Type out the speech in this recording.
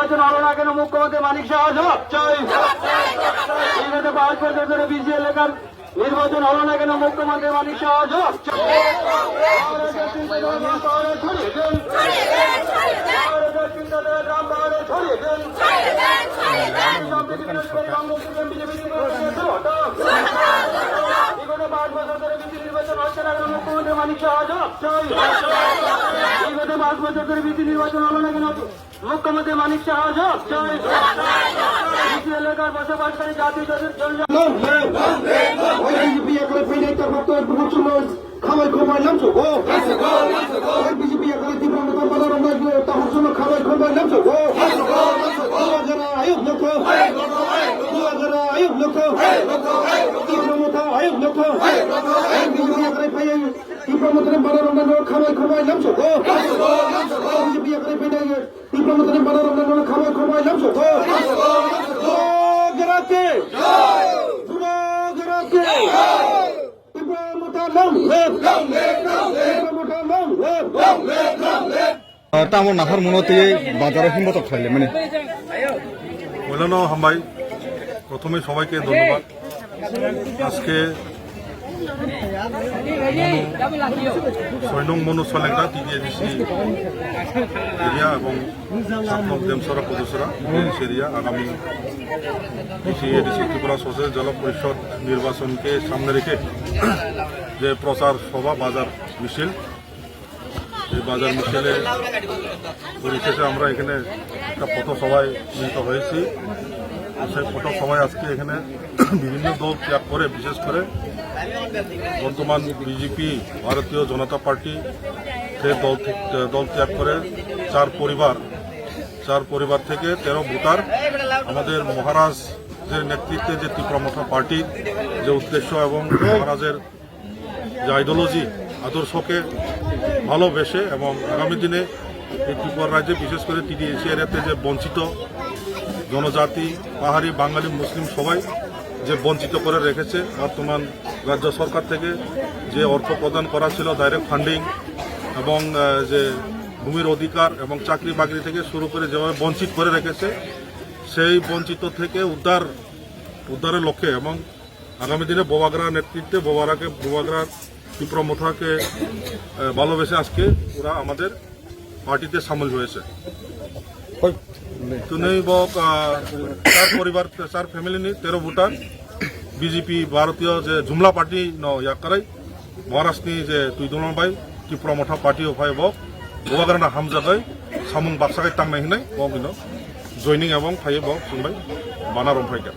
নির্বাচন হলো না কেন মুখ্যমন্ত্রী মানিক শাহ জবাব চাই। বিগত 5 বছর ধরে বিসি এলাকার নির্বাচন হলো না কেন মুখ্যমন্ত্রী মানিক শাহ জবাব চাই। বিগত 5 বছর ধরে বিসি নির্বাচন হচ্ছে না কেন মুখ্যমন্ত্রী মানিক শাহ জবাব চাই। বিগত 5 বছর ধরে বিসি নির্বাচন হলো না কেন মুখ্যমন্ত্রী মানিক শাহ জবাব চাই। বিসি এলাকার বসবাসকারী জাতি তাদের খাবার খবর নামছো গো বিজেপি করে তীব্র খাবার খবর নামছো গো আয়োগ লোক আয়োগ লোক আয়োগ লোক বিজেপি করে পাই তীব্র মতন বারো খাবার খবর নামছো গো বিজেপি করে পাই তীব্র মতন বারো খাবার খবর নামছো গো গরাকে গরাকে আমার নাফার মনতে বাজারে হিম্মত খাইলে মানে বললেন হামবাই প্রথমে সবাইকে ধন্যবাদ। আজকে 6 নং মনু সলেঙ্গা টিডিএডিসি এরিয়া এবং 7 নং দেমসরা পদসরা এরিয়া আগামী টিডিএডিসি ত্রিপুরা সোশ্যাল জল পরিষদ নির্বাচনকে সামনে রেখে যে প্রচার সভা বাজার মিছিল, এই বাজার মিছিলে পরিশেষে আমরা এখানে একটা পথসভায় মিলিত হয়েছি। সেই পথসভায় আজকে এখানে বিভিন্ন দল ত্যাগ করে, বিশেষ করে বর্তমান বিজেপি ভারতীয় জনতা পার্টি দল ত্যাগ করে 4 পরিবার থেকে 13 ভোটার আমাদের মহারাজের নেতৃত্বে যে তীব্রমথা পার্টির যে উদ্দেশ্য এবং মহারাজের যে আইডিওলজি আদর্শকে ভালোবেসে এবং আগামী দিনে এই ত্রিপুরা রাজ্যে বিশেষ করে টিডিএসি এরিয়াতে যে বঞ্চিত জনজাতি, পাহাড়ি, বাঙালি, মুসলিম সবাই যে বঞ্চিত করে রেখেছে, বর্তমান রাজ্য সরকার থেকে যে অর্থ প্রদান করা ছিল ডাইরেক্ট ফান্ডিং এবং যে ভূমির অধিকার এবং চাকরি বাকরি থেকে শুরু করে যেভাবে বঞ্চিত করে রেখেছে, সেই বঞ্চিত থেকে উদ্ধারের লক্ষ্যে এবং আগামী দিনে বোবাগড়ার নেতৃত্বে বোবাগড়ার তীব্রমথাকে ভালোবেসে আজকে ওরা আমাদের পার্টিতে সামিল হয়েছে। চার ফ্যামিলি নি 13 ভোটার বিজেপি ভারতীয় যে জুমলা পার্টি ইয়াকারাই মহারাষ্ট্রনি যে তুইদুলবাই তীব্রমথা পার্টি অফাই বোবাগড়া হামজাগাই সামুং বাক্সাগাই টাंनाय हिनाय जयनिं এবং फाइयो बुंबाय बाना रंफायगा।